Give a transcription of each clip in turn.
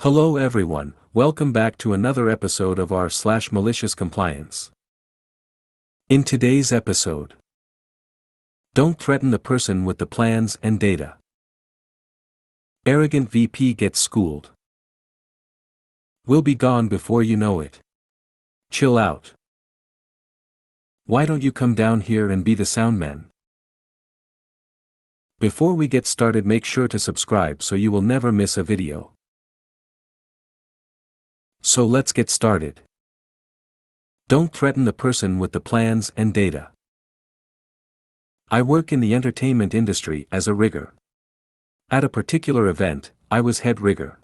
Hello everyone, welcome back to another episode of our Malicious Compliance. In today's episode, don't threaten the person with the plans and data. Arrogant VP gets schooled. We'll be gone before you know it. Chill out. Why don't you come down here and be the sound man? Before we get started, make sure to subscribe so you will never miss a video. So let's get started. Don't threaten the person with the plans and data. I work in the entertainment industry as a rigger. At a particular event, I was head rigger.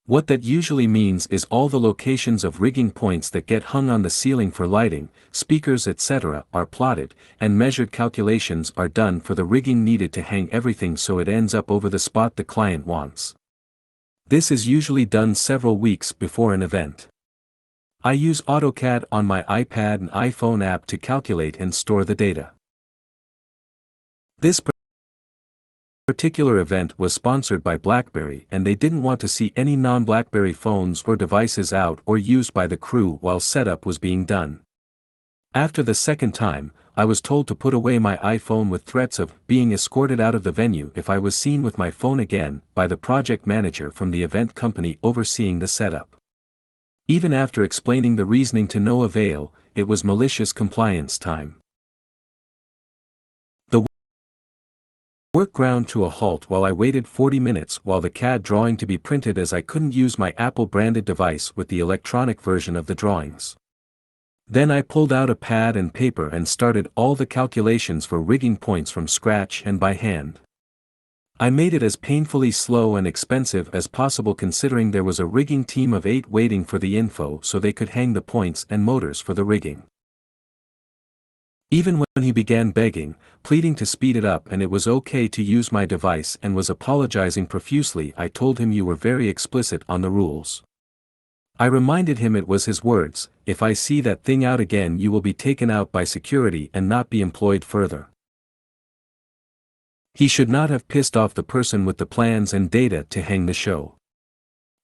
What that usually means is all the locations of rigging points that get hung on the ceiling for lighting, speakers etc. are plotted, and measured calculations are done for the rigging needed to hang everything so it ends up over the spot the client wants. This is usually done several weeks before an event. I use AutoCAD on my iPad and iPhone app to calculate and store the data. This particular event was sponsored by BlackBerry, and they didn't want to see any non-BlackBerry phones or devices out or used by the crew while setup was being done. After the second time, I was told to put away my iPhone with threats of being escorted out of the venue if I was seen with my phone again by the project manager from the event company overseeing the setup. Even after explaining the reasoning to no avail, it was malicious compliance time. The work ground to a halt while I waited 40 minutes while the CAD drawing to be printed, as I couldn't use my Apple branded device with the electronic version of the drawings. Then I pulled out a pad and paper and started all the calculations for rigging points from scratch and by hand. I made it as painfully slow and expensive as possible, considering there was a rigging team of 8 waiting for the info so they could hang the points and motors for the rigging. Even when he began begging, pleading to speed it up and it was okay to use my device and was apologizing profusely, I told him you were very explicit on the rules. I reminded him it was his words, if I see that thing out again you will be taken out by security and not be employed further. He should not have pissed off the person with the plans and data to hang the show.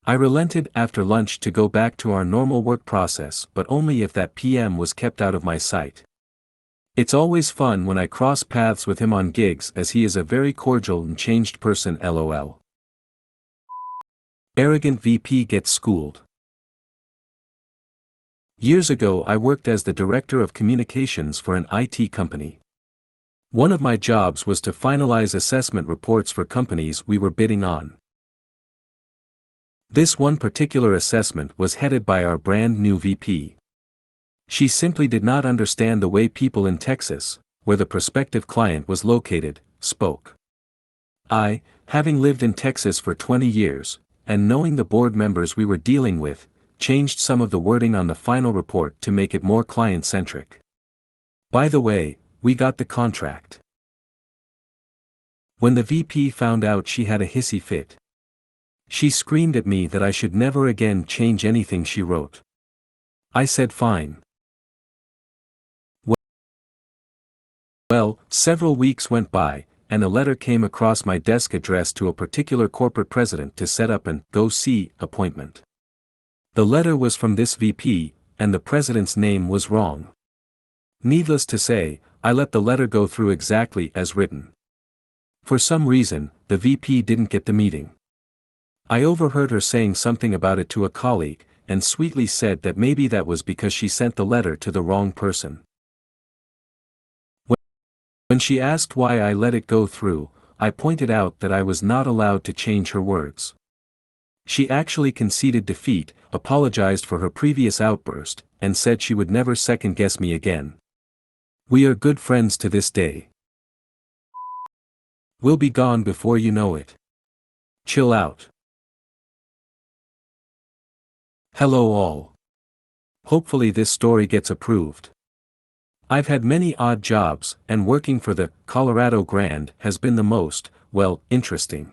I relented after lunch to go back to our normal work process, but only if that PM was kept out of my sight. It's always fun when I cross paths with him on gigs, as he is a very cordial and changed person. LOL. Arrogant VP gets schooled. Years ago I worked as the director of communications for an IT company. One of my jobs was to finalize assessment reports for companies we were bidding on. This one particular assessment was headed by our brand new VP. She simply did not understand the way people in Texas, where the prospective client was located, spoke. I, having lived in Texas for 20 years, and knowing the board members we were dealing with, changed some of the wording on the final report to make it more client-centric. By the way, we got the contract. When the VP found out, she had a hissy fit. She screamed at me that I should never again change anything she wrote. I said fine. Well, several weeks went by, and a letter came across my desk addressed to a particular corporate president to set up an go-see appointment. The letter was from this VP, and the president's name was wrong. Needless to say, I let the letter go through exactly as written. For some reason, the VP didn't get the meeting. I overheard her saying something about it to a colleague, and sweetly said that maybe that was because she sent the letter to the wrong person. When she asked why I let it go through, I pointed out that I was not allowed to change her words. She actually conceded defeat, apologized for her previous outburst, and said she would never second-guess me again. We are good friends to this day. We'll be gone before you know it. Chill out. Hello all. Hopefully this story gets approved. I've had many odd jobs, and working for the Colorado Grand has been the most, well, interesting.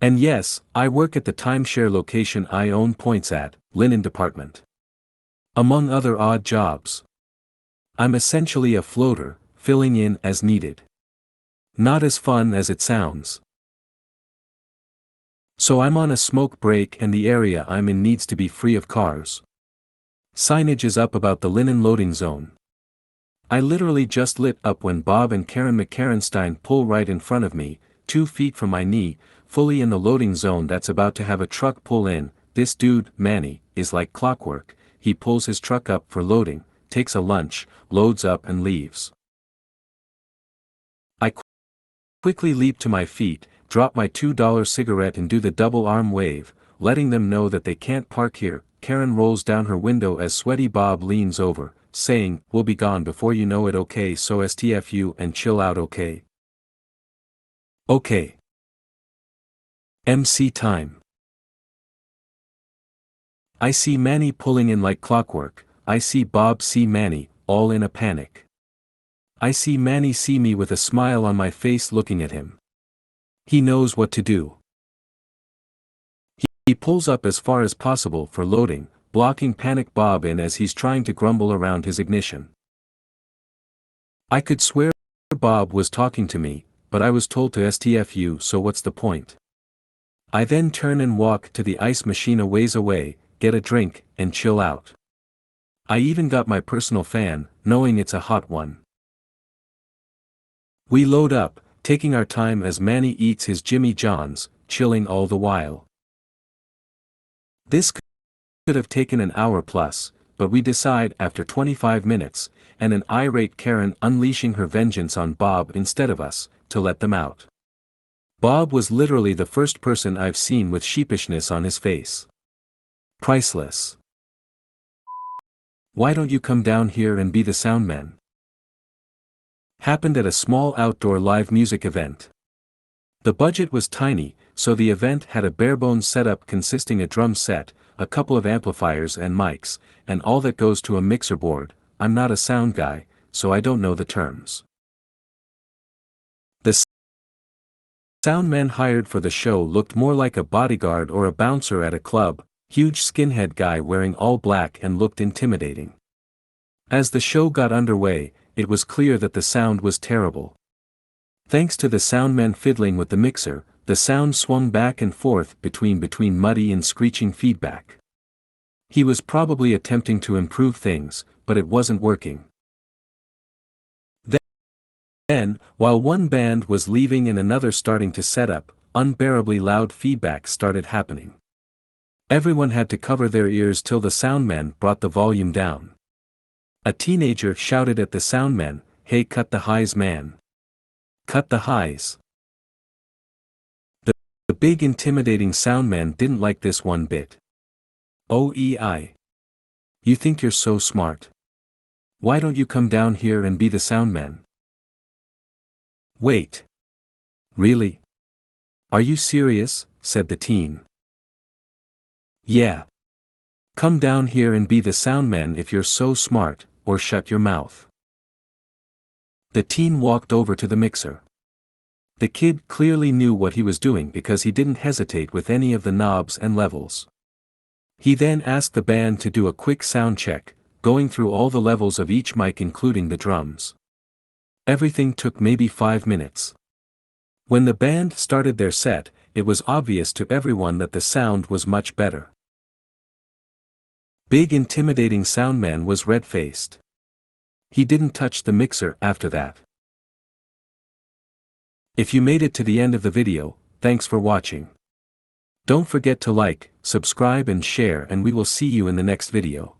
And yes, I work at the timeshare location I own points at, linen department. Among other odd jobs. I'm essentially a floater, filling in as needed. Not as fun as it sounds. So I'm on a smoke break and the area I'm in needs to be free of cars. Signage is up about the linen loading zone. I literally just lit up when Bob and Karen McCarenstein pull right in front of me, 2 feet from my knee, fully in the loading zone that's about to have a truck pull in. This dude, Manny, is like clockwork. He pulls his truck up for loading, takes a lunch, loads up and leaves. I quickly leap to my feet, drop my $2 cigarette and do the double arm wave, letting them know that they can't park here. Karen rolls down her window as sweaty Bob leans over, saying, "We'll be gone before you know it, okay, so STFU and chill out, okay?" Okay. MC time. I see Manny pulling in like clockwork. I see Bob see Manny, all in a panic. I see Manny see me with a smile on my face looking at him. He knows what to do. He pulls up as far as possible for loading, blocking panic Bob in as he's trying to grumble around his ignition. I could swear Bob was talking to me, but I was told to STFU, so what's the point? I then turn and walk to the ice machine a ways away, get a drink, and chill out. I even got my personal fan, knowing it's a hot one. We load up, taking our time as Manny eats his Jimmy John's, chilling all the while. This could have taken an hour plus, but we decide after 25 minutes, and an irate Karen unleashing her vengeance on Bob instead of us, to let them out. Bob was literally the first person I've seen with sheepishness on his face. Priceless. "Why don't you come down here and be the soundman?" Happened at a small outdoor live music event. The budget was tiny, so the event had a barebones setup consisting a drum set, a couple of amplifiers and mics, and all that goes to a mixer board. I'm not a sound guy, so I don't know the terms. The soundman hired for the show looked more like a bodyguard or a bouncer at a club, huge skinhead guy wearing all black and looked intimidating. As the show got underway, it was clear that the sound was terrible. Thanks to the soundman fiddling with the mixer, the sound swung back and forth between muddy and screeching feedback. He was probably attempting to improve things, but it wasn't working. Then, while one band was leaving and another starting to set up, unbearably loud feedback started happening. Everyone had to cover their ears till the soundman brought the volume down. A teenager shouted at the soundman, "Hey, cut the highs, man. Cut the highs." The big intimidating soundman didn't like this one bit. "OEI. You think you're so smart? Why don't you come down here and be the soundman?" "Wait. Really? Are you serious?" said the teen. "Yeah. Come down here and be the soundman if you're so smart, or shut your mouth." The teen walked over to the mixer. The kid clearly knew what he was doing because he didn't hesitate with any of the knobs and levels. He then asked the band to do a quick sound check, going through all the levels of each mic including the drums. Everything took maybe 5 minutes. When the band started their set, it was obvious to everyone that the sound was much better. Big intimidating soundman was red-faced. He didn't touch the mixer after that. If you made it to the end of the video, thanks for watching. Don't forget to like, subscribe and share, and we will see you in the next video.